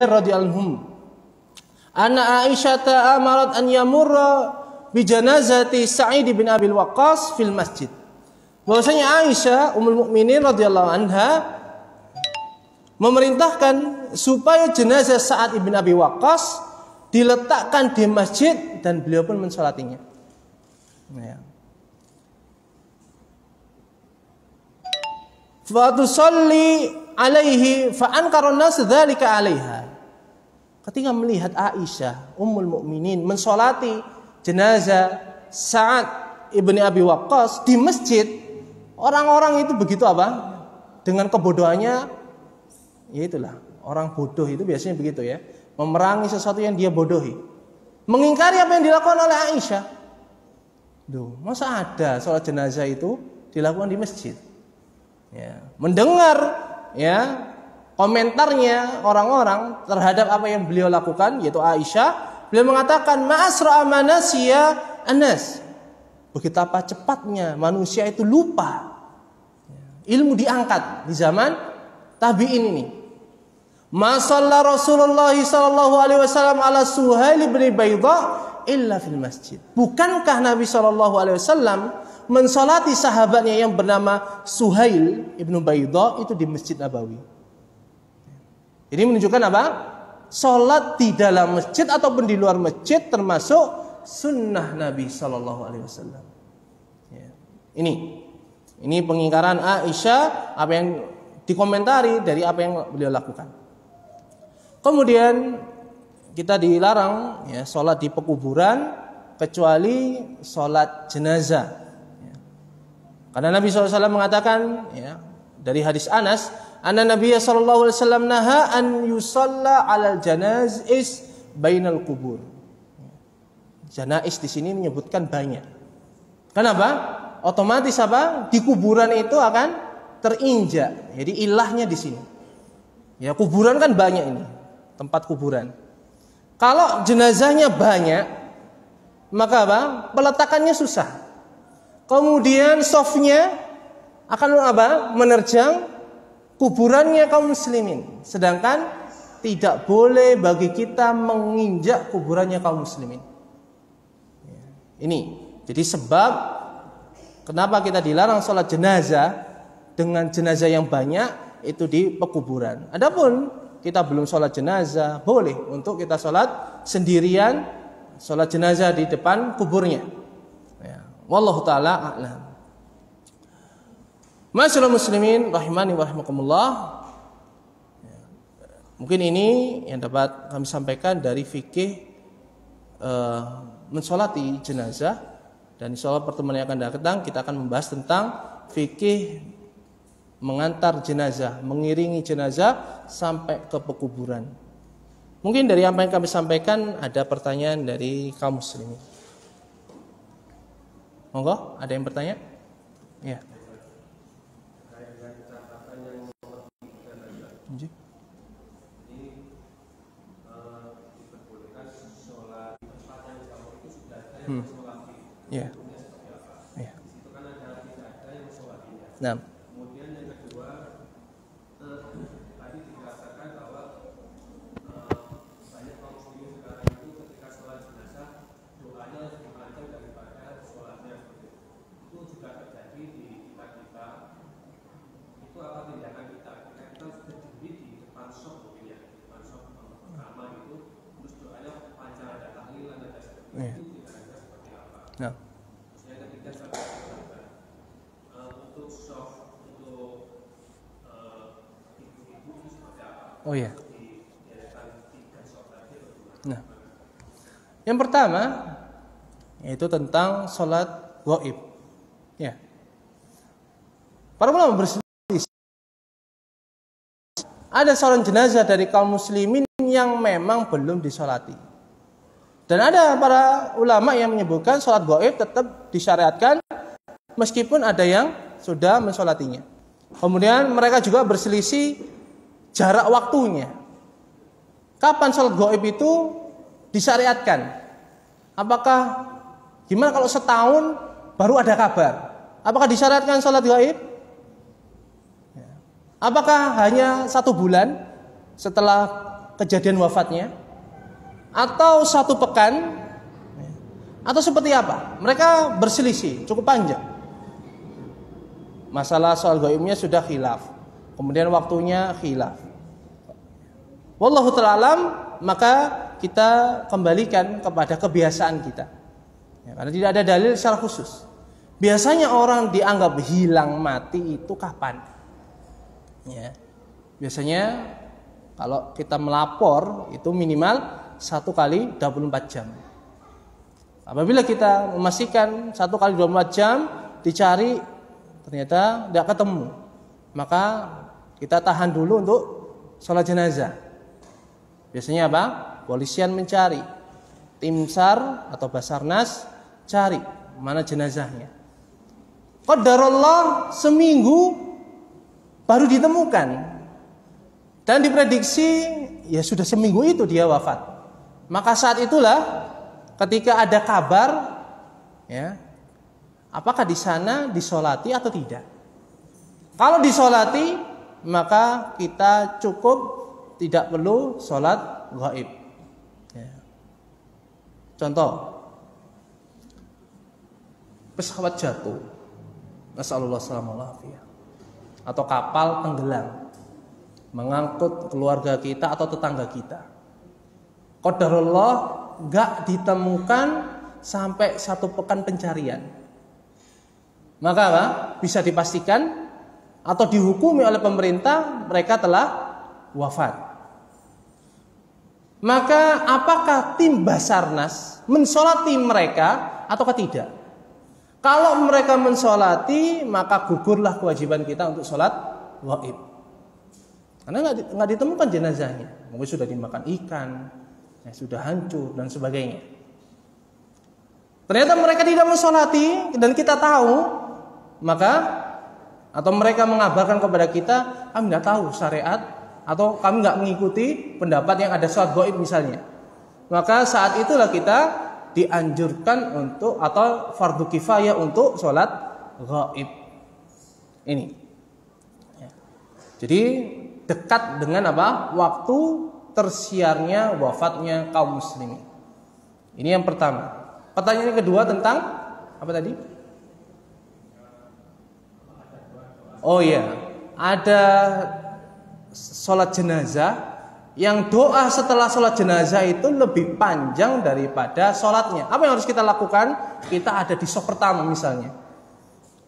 radhiyallahu anhum anna Aisyah amarat an yamurra bi janazati Sa'id bin Abi Waqqas fil masjid. Bahwasanya Aisyah ummul mukminin radhiyallahu anha memerintahkan supaya jenazah Sa'ad bin Abi Waqqas diletakkan di masjid dan beliau pun mensolatinya. Fa tusalli alaihi fa ankara an-nas dzalika 'alaiha. Ketika melihat Aisyah ummul mukminin mensolati jenazah Sa'ad ibn Abi Waqqas di masjid, orang-orang itu begitu apa? Dengan kebodohannya, ya itulah, orang bodoh itu biasanya begitu ya, memerangi sesuatu yang dia bodohi, mengingkari apa yang dilakukan oleh Aisyah. Duh, masa ada sholat jenazah itu dilakukan di masjid? Ya, mendengar ya komentarnya orang-orang terhadap apa yang beliau lakukan, yaitu Aisyah, beliau mengatakan ma'asra manasiya anas. Betapa cepatnya manusia itu lupa. Ilmu diangkat di zaman tabi'in ini. Ma shalla Rasulullah sallallahu alaihi wasallam ala Suhail bin Baidha illa fil masjid. Bukankah Nabi sallallahu alaihi wasallam mensolati sahabatnya yang bernama Suhail ibnu Baidha itu di Masjid Nabawi? Ini menunjukkan apa? Salat di dalam masjid ataupun di luar masjid termasuk sunnah Nabi sallallahu alaihi wasallam. Ya. Ini pengingkaran Aisyah apa yang dikomentari dari apa yang beliau lakukan. Kemudian kita dilarang ya salat di pekuburan kecuali salat jenazah. Karena Nabi SAW mengatakan ya, dari hadis Anas, anna Nabiya sallallahu alaihi wasallam naha an yusalla 'alal janazis bainal kubur. Janais di sini menyebutkan banyak. Kenapa? Otomatis apa? Di kuburan itu akan terinjak. Jadi ilahnya di sini. Ya, kuburan kan banyak ini, tempat kuburan. Kalau jenazahnya banyak, maka apa? Peletakannya susah. Kemudian softnya akan apa? Menerjang kuburannya kaum muslimin. Sedangkan tidak boleh bagi kita menginjak kuburannya kaum muslimin. Ini jadi sebab kenapa kita dilarang sholat jenazah dengan jenazah yang banyak itu di pekuburan. Adapun kita belum sholat jenazah, boleh untuk kita sholat sendirian, sholat jenazah di depan kuburnya. Wallahu ta'ala a'lam. Masyaallah muslimin rahimani wa rahimakumullah. Mungkin ini yang dapat kami sampaikan dari fikih mensolati jenazah, dan insyaallah pertemuan yang akan datang kita akan membahas tentang fikih mengantar jenazah, mengiringi jenazah sampai ke pekuburan. Mungkin dari apa yang kami sampaikan ada pertanyaan dari kaum muslimin. Monggo, ada yang bertanya? Ya. Ya. Ya. Nah. Kemudian yang kedua, tadi dikatakan bahwa banyak kaum muslimin sekarang itu ketika sholat jenazah doanya lebih panjang daripada sholatnya. Itu juga terjadi di kita. Itu apa tindakan kita? Kita berdiri di depan shop ya, di depan shop pertama itu, terus doanya panjang, ada tahlilan, ada seperti itu. Nah. Yang ketiga untuk soft untuk ibu-ibu itu seperti apa? Oh ya. Nah, yang pertama yaitu tentang sholat gaib. Ya. Para ulama berselisih. Ada sholat jenazah dari kaum muslimin yang memang belum disolati. Dan ada para ulama yang menyebutkan sholat gaib tetap disyariatkan meskipun ada yang sudah mensolatinya. Kemudian mereka juga berselisih jarak waktunya. Kapan sholat gaib itu disyariatkan? Apakah gimana kalau setahun baru ada kabar? Apakah disyariatkan sholat gaib? Apakah hanya 1 bulan setelah kejadian wafatnya, atau 1 pekan, atau seperti apa? Mereka berselisih cukup panjang. Masalah soal gaibnya sudah khilaf, kemudian waktunya khilaf. Wallahu ta'ala alam, maka kita kembalikan kepada kebiasaan kita, ya, karena tidak ada dalil secara khusus. Biasanya orang dianggap hilang mati itu kapan? Ya, biasanya kalau kita melapor itu minimal 1 kali 24 jam. Apabila kita memastikan 1 kali 24 jam dicari ternyata tidak ketemu, maka kita tahan dulu untuk sholat jenazah. Biasanya apa? Polisian mencari, tim SAR atau Basarnas cari mana jenazahnya. Qadarullah seminggu baru ditemukan, dan diprediksi ya sudah seminggu itu dia wafat. Maka saat itulah ketika ada kabar, ya, apakah di sana disolati atau tidak. Kalau disolati, maka kita cukup tidak perlu sholat gaib. Ya. Contoh, pesawat jatuh, nasallallahu alaihi, atau kapal tenggelam mengangkut keluarga kita atau tetangga kita. Qadarullah gak ditemukan sampai 1 pekan pencarian. Maka apa? Bisa dipastikan atau dihukumi oleh pemerintah mereka telah wafat. Maka apakah tim Basarnas mensolati mereka ataukah tidak? Kalau mereka mensolati, maka gugurlah kewajiban kita untuk sholat gaib. Karena nggak ditemukan jenazahnya, mungkin sudah dimakan ikan, ya, sudah hancur dan sebagainya. Ternyata mereka tidak mensolati dan kita tahu, maka atau mereka mengabarkan kepada kita, kami nggak tahu syariat atau kami nggak mengikuti pendapat yang ada sholat gaib misalnya. Maka saat itulah kita dianjurkan untuk atau fardu kifayah untuk sholat gaib ini. Ya. Jadi dekat dengan apa? Waktu tersiarnya wafatnya kaum muslimin. Ini yang pertama. Pertanyaan yang kedua tentang apa tadi? Oh iya, ada sholat jenazah yang doa setelah sholat jenazah itu lebih panjang daripada sholatnya. Apa yang harus kita lakukan? Kita ada di saf pertama misalnya.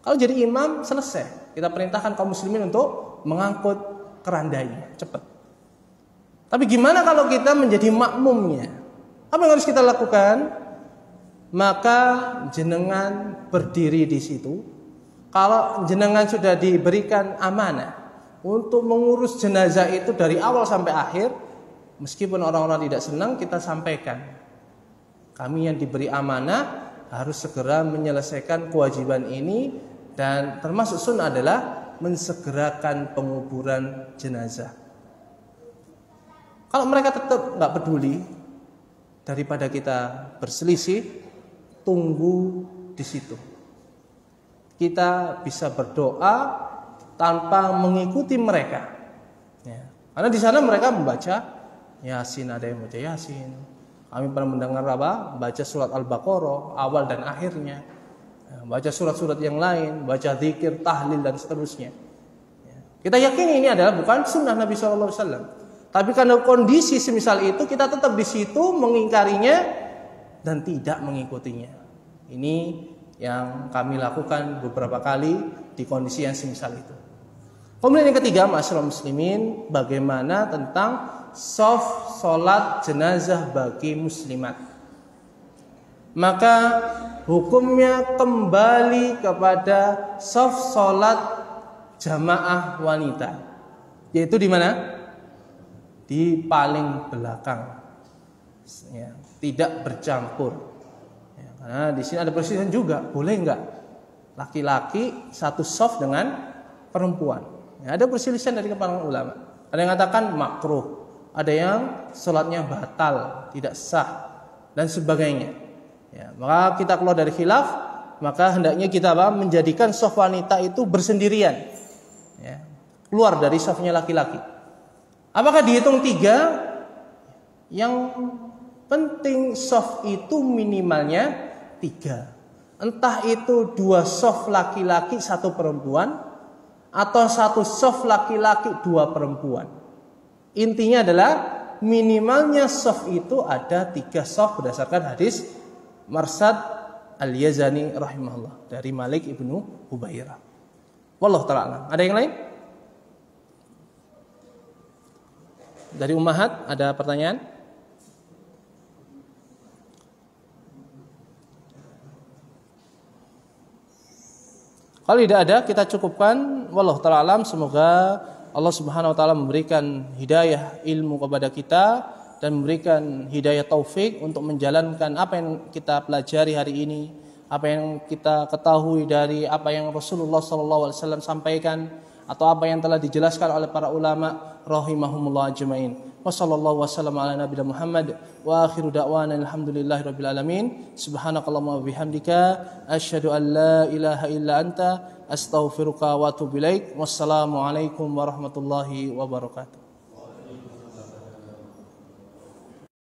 Kalau jadi imam selesai, kita perintahkan kaum muslimin untuk mengangkut kerandanya cepat. Tapi gimana kalau kita menjadi makmumnya? Apa yang harus kita lakukan? Maka jenengan berdiri di situ. Kalau jenengan sudah diberikan amanah untuk mengurus jenazah itu dari awal sampai akhir, meskipun orang-orang tidak senang, kita sampaikan. Kami yang diberi amanah harus segera menyelesaikan kewajiban ini, dan termasuk sunnah adalah mensegerakan penguburan jenazah. Kalau mereka tetap nggak peduli, daripada kita berselisih, tunggu di situ. Kita bisa berdoa tanpa mengikuti mereka, ya. Karena di sana mereka membaca Yasin, ada yang baca Yasin. Kami pernah mendengar apa? Baca surat Al-Baqarah awal dan akhirnya, ya, baca surat-surat yang lain, baca zikir, tahlil dan seterusnya. Ya. Kita yakini ini adalah bukan sunnah Nabi SAW. Tapi karena kondisi semisal itu, kita tetap di situ mengingkarinya dan tidak mengikutinya. Ini yang kami lakukan beberapa kali di kondisi yang semisal itu. Kemudian yang ketiga, ma'asyiral muslimin, bagaimana tentang shaf salat jenazah bagi muslimat. Maka hukumnya kembali kepada shaf salat jamaah wanita. Yaitu di mana? Di paling belakang. Ya, tidak bercampur. Ya, karena di sini ada perselisihan juga, boleh enggak laki-laki satu shaf dengan perempuan? Ya, ada perselisihan dari kalangan ulama. Ada yang mengatakan makruh, ada yang sholatnya batal, tidak sah dan sebagainya. Ya, maka kita keluar dari khilaf, maka hendaknya kita menjadikan shaf wanita itu bersendirian, ya, keluar dari shafnya laki-laki. Apakah dihitung 3 Yang penting shaf itu minimalnya 3. Entah itu 2 shaf laki-laki 1 perempuan, atau 1 shaf laki-laki 2 perempuan. Intinya adalah minimalnya shaf itu ada 3 shaf berdasarkan hadis Marsad Al-Yazani rahimahullah dari Malik ibnu Hubairah. Wallahu ta'ala a'lam. Ada yang lain? Dari Ummahat ada pertanyaan? Kalau tidak ada, kita cukupkan. Wallahu ta'ala alam. Semoga Allah Subhanahu wa taala memberikan hidayah ilmu kepada kita dan memberikan hidayah taufik untuk menjalankan apa yang kita pelajari hari ini, apa yang kita ketahui dari apa yang Rasulullah SAW sampaikan atau apa yang telah dijelaskan oleh para ulama rahimahumullah ajmain. Wassallallahu wasallam ala nabiyina Muhammad wa akhiru da'wana alhamdulillahirabbil alamin. Subhanakallahumma wa bihamdika asyhadu an la ilaha illa anta astaghfiruka wa atubu ilaik. Wassalamu alaikum warahmatullahi wabarakatuh.